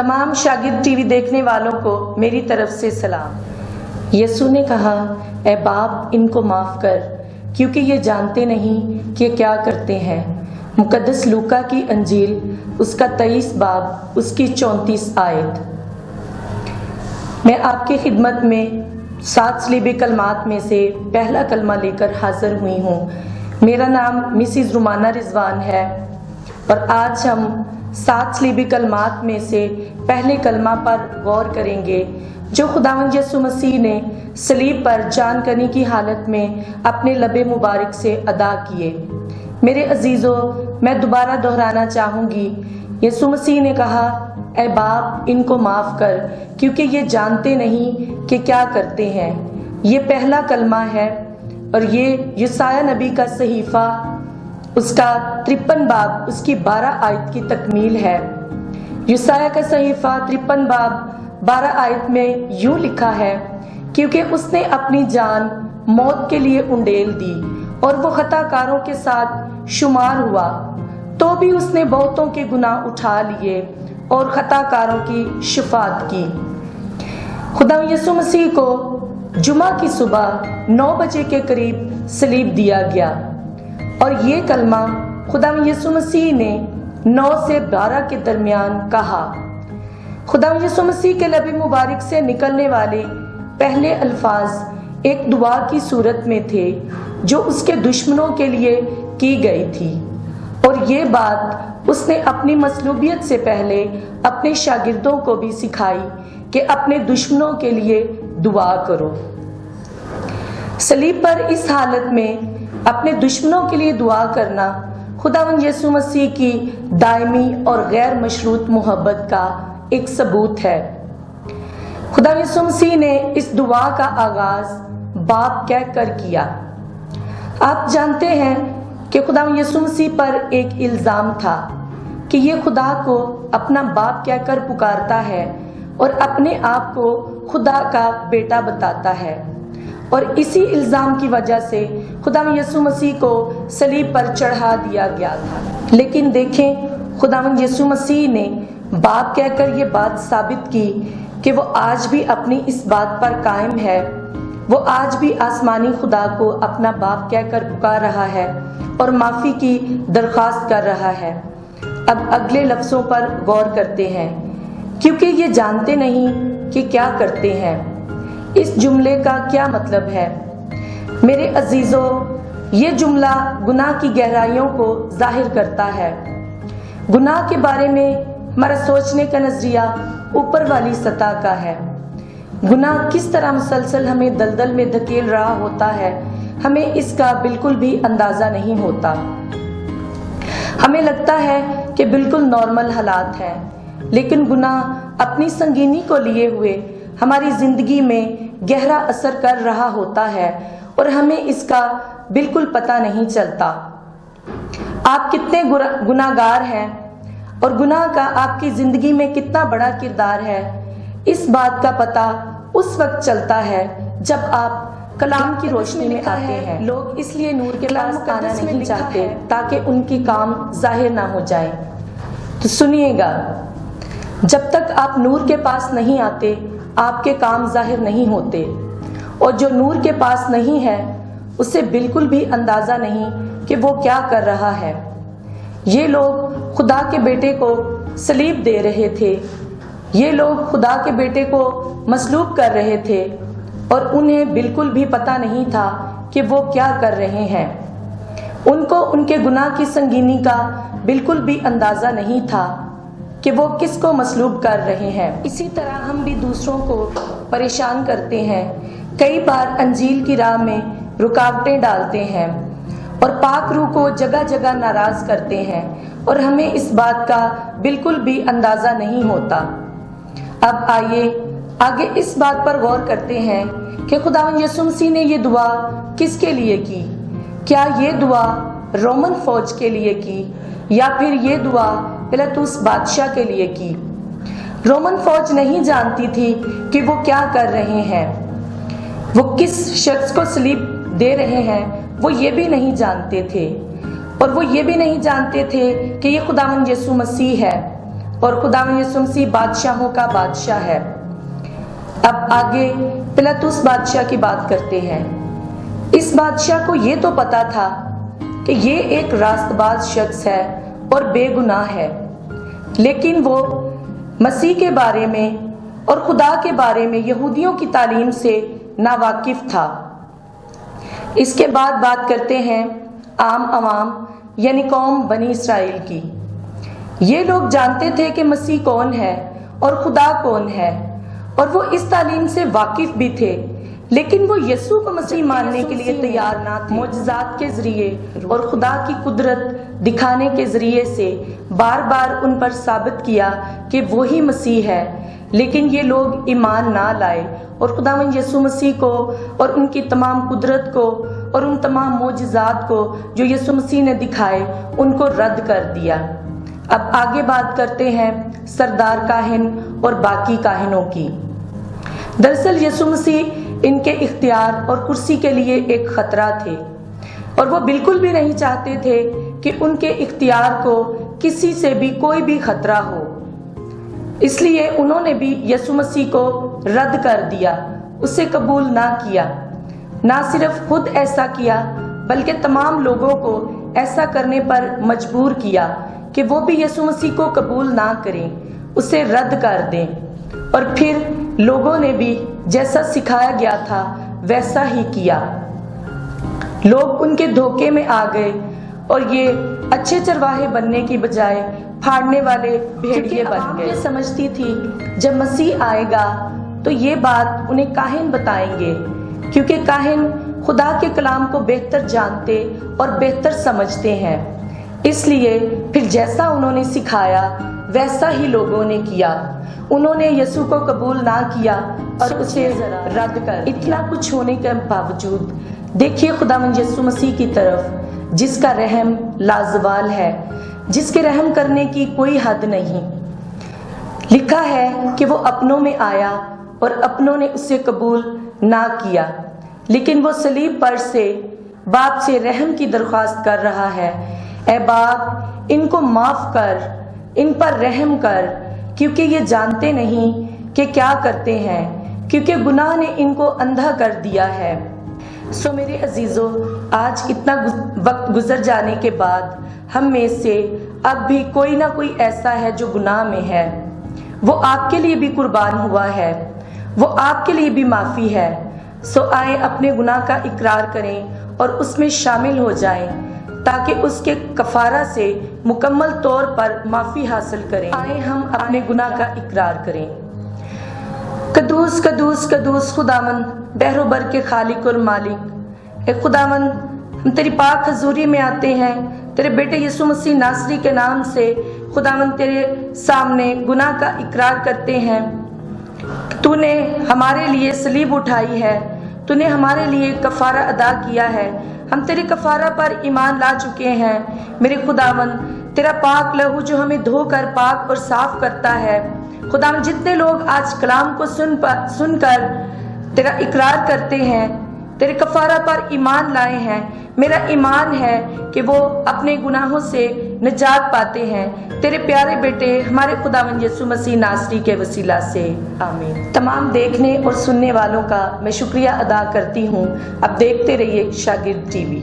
तमाम शागिर्द टीवी देखने वालों को मेरी तरफ से सलाम। यसू ने कहा, ए बाप इनको माफ़ कर क्योंकि ये जानते नहीं कि क्या करते हैं। मुकद्दस लूका की अंजील उसका 23 बाब उसकी 34 आयत। मैं आपकी खिदमत में 7 सलीबी कलमात में से पहला कलमा लेकर हाजिर हुई हूँ। मेरा नाम मिसिज रुमाना रिजवान है और आज हम 7 सलीबी कलमात में से पहले कलमा पर गौर करेंगे जो खुदावंद यसू मसीह ने सलीब पर जान करने की हालत में अपने लबे मुबारक से अदा किए। मेरे अजीज़ों, मैं दोबारा दोहराना चाहूँगी, यसू मसीह ने कहा, ए बाप इनको माफ़ कर क्योंकि ये जानते नहीं कि क्या करते हैं। ये पहला कलमा है और ये यशायाह नबी का सहीफ़ा उसका 53 बाब उसकी 12 आयत की तकमील है। यशायाह का सहीफ़ा 53 बाब 12 आयत में यूँ लिखा है, क्योंकि उसने अपनी जान मौत के लिए उंडेल दी और वो खताकारों के साथ शुमार हुआ, तो भी उसने बहुतों के गुनाह उठा लिए और खताकारों की शफाअत की। खुदा यसू मसीह को जुमा की सुबह 9 बजे के करीब सलीब दिया गया और ये कलमा खुदा यसू मसीह ने 9 से 12 के दरमियान कहा। खुदा यसू मसीह के लबे मुबारक से निकलने वाले पहले अल्फाज एक दुआ की सूरत में थे जो उसके दुश्मनों के लिए की गई थी, और ये बात उसने अपनी मसलूबियत से पहले अपने शागिर्दों को भी सिखाई कि अपने दुश्मनों के लिए दुआ करो। सलीब पर इस हालत में अपने दुश्मनों के लिए दुआ करना खुदावंद यसू मसीह की दायमी और गैर मशरूत मोहब्बत का एक सबूत है। खुदा यसू मसीह ने इस दुआ का आगाज बाप कहकर किया। आप जानते हैं कि खुदा यसू मसीह पर एक इल्ज़ाम था कि ये खुदा को अपना बाप कहकर पुकारता है और अपने आप को खुदा का बेटा बताता है, और इसी इल्ज़ाम की वजह से खुदा यसू मसीह को सलीब पर चढ़ा दिया गया था। लेकिन देखें, खुदावंद यसू मसीह ने बाप कहकर ये बात साबित की कि वो आज भी अपनी इस बात पर कायम है। वो आज भी आसमानी खुदा को अपना बाप कहकर पुकार रहा है और माफ़ी की दरख्वास्त कर रहा है। अब अगले लफ्ज़ों पर गौर करते हैं, क्योंकि ये जानते नहीं कि क्या करते हैं। इस जुमले का क्या मतलब है? मेरे अजीज़ों, ये जुमला गुनाह की गहराइयों को जाहिर करता है। गुनाह के बारे में हमारा सोचने का नजरिया ऊपर वाली सतह का है। गुनाह किस तरह मुसलसल हमें दलदल में धकेल रहा होता है, हमें इसका बिल्कुल भी अंदाजा नहीं होता। हमें लगता है कि बिल्कुल नॉर्मल हालात हैं, लेकिन गुनाह अपनी संगीनी को लिए हुए हमारी जिंदगी में गहरा असर कर रहा होता है और हमें इसका बिल्कुल पता नहीं चलता। आप कितने गुनाहगार हैं और गुनाह का आपकी जिंदगी में कितना बड़ा किरदार है, इस बात का पता उस वक्त चलता है जब आप कलाम की रोशनी में आते हैं। लोग इसलिए नूर के पास आना नहीं चाहते ताकि उनकी काम जाहिर ना हो जाए। तो सुनिएगा, जब तक आप नूर के पास नहीं आते आपके काम जाहिर नहीं होते, और जो नूर के पास नहीं है उसे बिल्कुल भी अंदाजा नहीं कि वो क्या कर रहा है। ये लोग खुदा के बेटे को सलीब दे रहे थे, ये लोग खुदा के बेटे को मसलूब कर रहे थे और उन्हें बिल्कुल भी पता नहीं था कि वो क्या कर रहे हैं। उनको उनके गुनाह की संगीनी का बिल्कुल भी अंदाजा नहीं था कि वो किसको मसलूब कर रहे हैं। इसी तरह हम भी दूसरों को परेशान करते हैं, कई बार अंजील की राह में रुकावटें डालते हैं और पाक रूह को जगह जगह नाराज करते हैं, और हमें इस बात का बिल्कुल भी अंदाजा नहीं होता। अब आइए आगे इस बात पर गौर करते हैं कि खुदावंद यसू मसीह ने ये दुआ किसके लिए की। क्या ये दुआ रोमन फौज के लिए की या फिर ये दुआ पिलातुस बादशाह के लिए की? रोमन फौज नहीं जानती थी कि वो क्या कर रहे हैं, वो किस शख्स को सलीब दे रहे हैं, वो ये भी नहीं जानते थे, और वो ये भी नहीं जानते थे कि ये खुदावंद यसू मसीह है। اور खुदावंद यीशु मसीह बादशाहों का बादशाह है। अब आगे पिलातुस बादशाह की बात करते हैं। इस बादशाह को ये तो पता था कि ये एक रास्तबाज शख्स है और बेगुनाह है, लेकिन वो मसीह के बारे में और खुदा के बारे में यहूदियों की तालीम से नावाकिफ था। इसके बाद बात करते हैं आम अवाम यानी कौम बनी इसराइल की। ये लोग जानते थे कि मसीह कौन है और खुदा कौन है, और वो इस तालीम से वाकिफ भी थे, लेकिन वो यीशु को मसीह मानने के लिए तैयार ना थे। मोजज़ात के जरिए और खुदा की कुदरत दिखाने के जरिए से बार बार उन पर साबित किया कि वो ही मसीह है, लेकिन ये लोग ईमान ना लाए और खुदावंद यीशु मसीह को और उनकी तमाम कुदरत को और उन तमाम मोजज़ात को जो यीशु मसीह ने दिखाए उनको रद्द कर दिया। अब आगे बात करते हैं सरदार काहिन और बाकी काहिनों की। दरअसल यीशु मसीह इनके इख्तियार और कुर्सी के लिए एक खतरा थे, और वो बिल्कुल भी नहीं चाहते थे कि उनके इख्तियार को किसी से भी कोई भी खतरा हो। इसलिए उन्होंने भी यीशु मसीह को रद्द कर दिया, उसे कबूल ना किया। ना सिर्फ खुद ऐसा किया बल्कि तमाम लोगों को ऐसा करने पर मजबूर किया कि वो भी यीशु मसीह को कबूल ना करें, उसे रद्द कर दें। और फिर लोगों ने भी जैसा सिखाया गया था वैसा ही किया। लोग उनके धोखे में आ गए और ये अच्छे चरवाहे बनने की बजाय फाड़ने वाले भेड़िए बन गए। समझती थी जब मसीह आएगा तो ये बात उन्हें काहिन बताएंगे, क्योंकि काहिन खुदा के कलाम को बेहतर जानते और बेहतर समझते हैं। इसलिए फिर जैसा उन्होंने सिखाया वैसा ही लोगों ने किया। उन्होंने यीशु को कबूल ना किया और उसे रद्द कर। इतना कुछ होने के बावजूद देखिए खुदावंद यीशु मसीह की तरफ, जिसका रहम लाजवाल है, जिसके रहम करने की कोई हद नहीं। लिखा है कि वो अपनों में आया और अपनों ने उसे कबूल ना किया, लेकिन वो सलीब पर से बाप से रहम की दरख्वास्त कर रहा है, ऐ बाप इनको माफ कर, इन पर रहम कर, क्योंकि ये जानते नहीं कि क्या करते हैं, क्योंकि गुनाह ने इनको अंधा कर दिया है। सो मेरे अजीजों, आज इतना वक्त गुजर जाने के बाद हम में से अब भी कोई ना कोई ऐसा है जो गुनाह में है। वो आपके लिए भी कुर्बान हुआ है, वो आपके लिए भी माफ़ी है। सो आए अपने गुनाह का इकरार करें और उसमें शामिल हो जाएं, ताकि उसके कफारा से मुकम्मल तौर पर माफ़ी हासिल करें। आए हम अपने गुनाह का इकरार करें। कदूस कदूस कदूस खुदावंद बहरोबर के खालिक और मालिक, ए खुदावंद हम तेरी पाक हजूरी में आते हैं, तेरे बेटे यीशु मसीह नासरी के नाम से खुदावंद तेरे सामने गुनाह का इकरार करते हैं। तूने हमारे लिए सलीब उठाई है, तूने हमारे लिए कफारा अदा किया है, हम तेरे कफारा पर ईमान ला चुके हैं। मेरे खुदावंद तेरा पाक लहू जो हमें धोकर पाक और साफ करता है। खुदावंद जितने लोग आज कलाम को सुनकर तेरा इकरार करते हैं, तेरे कफारा पर ईमान लाए हैं, मेरा ईमान है कि वो अपने गुनाहों से निजात पाते हैं तेरे प्यारे बेटे हमारे खुदावंद यीशु मसीह नासरी के वसीला से, आमीन। तमाम देखने और सुनने वालों का मैं शुक्रिया अदा करती हूँ। अब देखते रहिए शागिर्द टीवी।